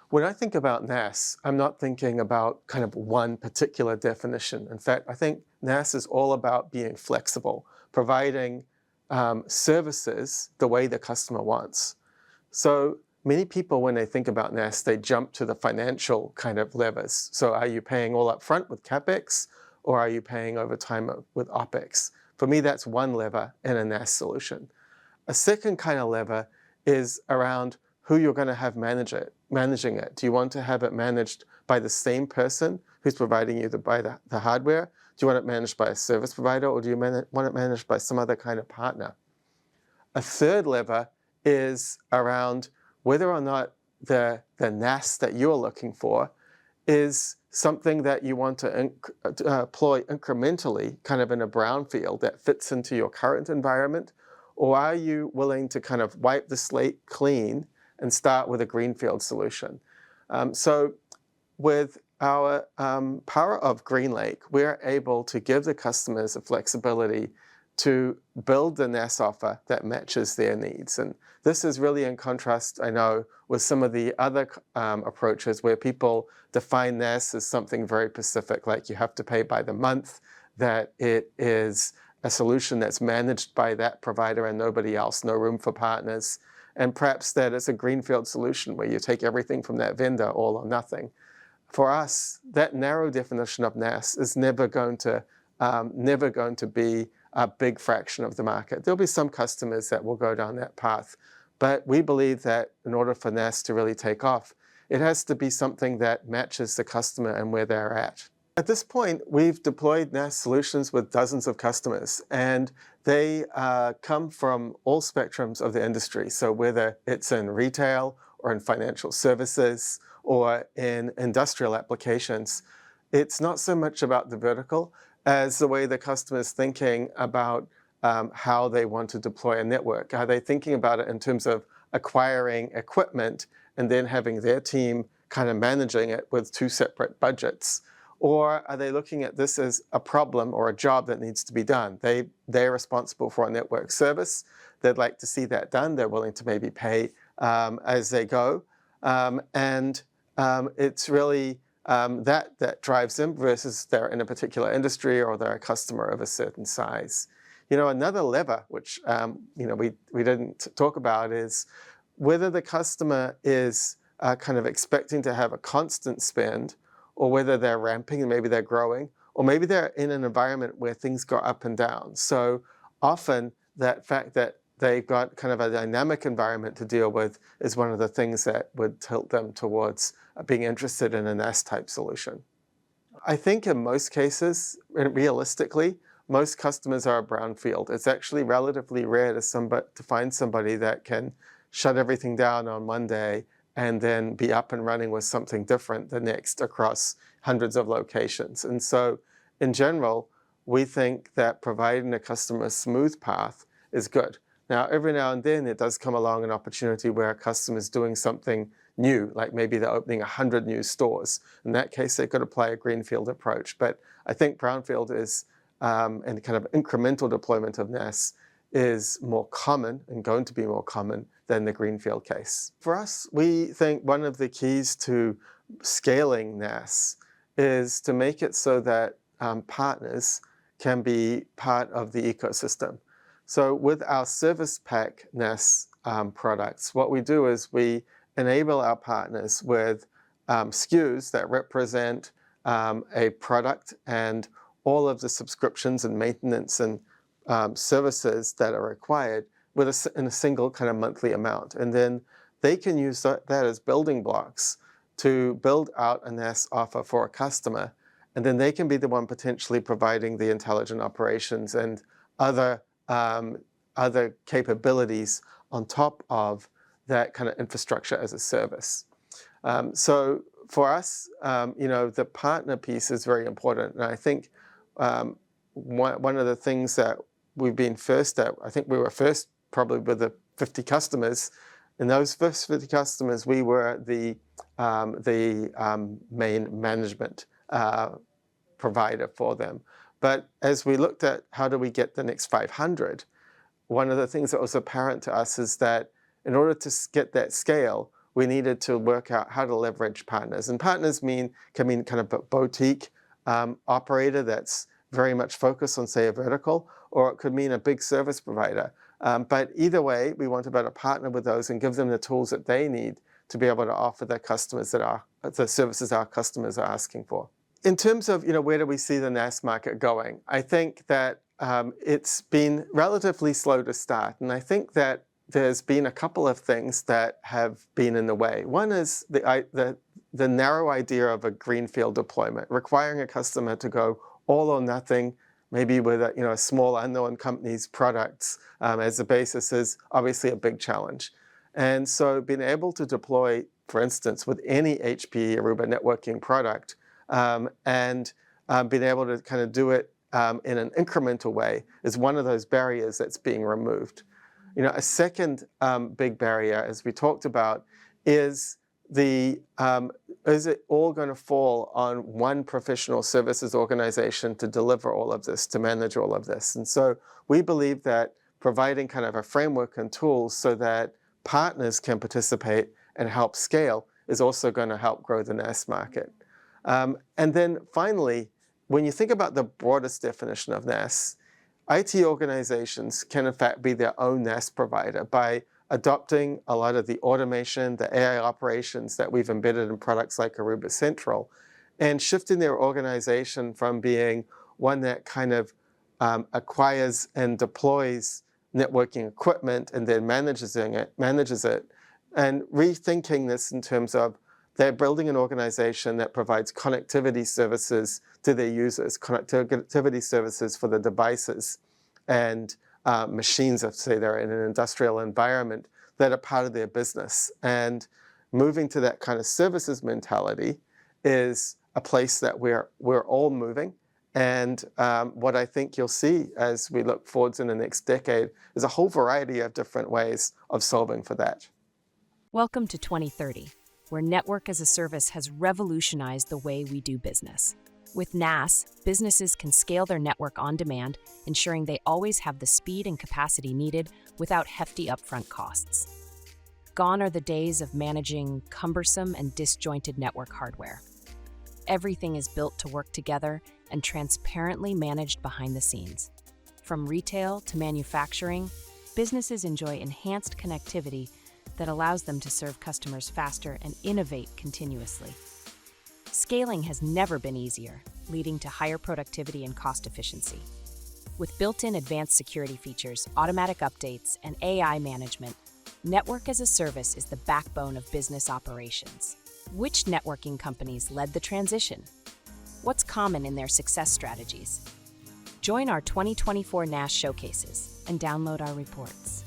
When I think about NaaS, I'm not thinking about kind of one particular definition. In fact, I think NaaS is all about being flexible, providing services the way the customer wants. So many people, when they think about NaaS, they jump to the financial kind of levers. So are you paying all up front with CapEx, or are you paying over time with OpEx? For me, that's one lever in a NaaS solution. A second kind of lever is around who you're going to have managing it. Do you want to have it managed by the same person who's providing you the hardware? Do you want it managed by a service provider, or do you want it managed by some other kind of partner? A third lever is around whether or not the NaaS that you're looking for is something that you want to deploy incrementally, kind of in a brownfield that fits into your current environment, or are you willing to kind of wipe the slate clean and start with a greenfield solution? So with our power of GreenLake, we're able to give the customers the flexibility to build the NaaS offer that matches their needs. And this is really in contrast, I know, with some of the other approaches where people define NaaS as something very specific, like you have to pay by the month, that it is a solution that's managed by that provider and nobody else, no room for partners, and perhaps that it's a greenfield solution where you take everything from that vendor, all or nothing. For us, that narrow definition of NaaS is never going to be a big fraction of the market. There'll be some customers that will go down that path, but we believe that in order for NaaS to really take off, it has to be something that matches the customer and where they're at. At this point, we've deployed NaaS solutions with dozens of customers, and they come from all spectrums of the industry. So whether it's in retail or in financial services or in industrial applications, it's not so much about the vertical as the way the customer is thinking about how they want to deploy a network. Are they thinking about it in terms of acquiring equipment and then having their team kind of managing it with two separate budgets? Or are they looking at this as a problem or a job that needs to be done? They're responsible for a network service. They'd like to see that done. They're willing to maybe pay as they go. It's really that drives them versus they're in a particular industry or they're a customer of a certain size. Another lever, which we didn't talk about, is whether the customer is kind of expecting to have a constant spend, or whether they're ramping and maybe they're growing, or maybe they're in an environment where things go up and down. So often that fact that they've got kind of a dynamic environment to deal with is one of the things that would tilt them towards being interested in a NaaS type solution. I think in most cases, realistically, most customers are a brownfield. It's actually relatively rare to find somebody that can shut everything down on one day and then be up and running with something different the next across hundreds of locations. And so in general, we think that providing a customer a smooth path is good. Now, every now and then it does come along an opportunity where a customer is doing something new, like maybe they're opening 100 new stores. In that case, they could apply a greenfield approach. But I think brownfield is, and kind of incremental deployment of NaaS is more common and going to be more common than the greenfield case. For us, we think one of the keys to scaling NaaS is to make it so that partners can be part of the ecosystem. So with our service pack NaaS products, what we do is we enable our partners with SKUs that represent a product and all of the subscriptions and maintenance and services that are required in a single kind of monthly amount. And then they can use that as building blocks to build out a NaaS offer for a customer. And then they can be the one potentially providing the intelligent operations and other capabilities on top of that kind of infrastructure as a service. So for us, the partner piece is very important. And I think one of the things that we've been first at, I think we were first probably with the 50 customers. In those first 50 customers, we were the main management provider for them. But as we looked at how do we get the next 500, one of the things that was apparent to us is that in order to get that scale, we needed to work out how to leverage partners. And partners can mean kind of a boutique operator that's very much focused on, say, a vertical, or it could mean a big service provider. But either way, we want to be able to partner with those and give them the tools that they need to be able to offer their customers the services our customers are asking for. In terms of, where do we see the NaaS market going? I think that it's been relatively slow to start, and I think that there's been a couple of things that have been in the way. One is the narrow idea of a greenfield deployment, requiring a customer to go all or nothing, maybe with a small unknown company's products as the basis, is obviously a big challenge. And so being able to deploy, for instance, with any HPE Aruba networking product, and being able to kind of do it in an incremental way is one of those barriers that's being removed. A second big barrier, as we talked about, is is it all going to fall on one professional services organization to deliver all of this, to manage all of this? And so we believe that providing kind of a framework and tools so that partners can participate and help scale is also going to help grow the NaaS market. And then finally, when you think about the broadest definition of NaaS, IT organizations can in fact be their own NaaS provider by adopting a lot of the automation, the AI operations that we've embedded in products like Aruba Central, and shifting their organization from being one that kind of acquires and deploys networking equipment and then manages it, and rethinking this in terms of they're building an organization that provides connectivity services to their users, connectivity services for the devices and machines, if say they're in an industrial environment, that are part of their business. And moving to that kind of services mentality is a place that we're all moving. And what I think you'll see as we look forwards in the next decade is a whole variety of different ways of solving for that. Welcome to 2030, where network as a service has revolutionized the way we do business. With NaaS, businesses can scale their network on demand, ensuring they always have the speed and capacity needed without hefty upfront costs. Gone are the days of managing cumbersome and disjointed network hardware. Everything is built to work together and transparently managed behind the scenes. From retail to manufacturing, businesses enjoy enhanced connectivity that allows them to serve customers faster and innovate continuously. Scaling has never been easier, leading to higher productivity and cost efficiency. With built-in advanced security features, automatic updates, and AI management, network as a service is the backbone of business operations. Which networking companies led the transition? What's common in their success strategies? Join our 2024 NaaS showcases and download our reports.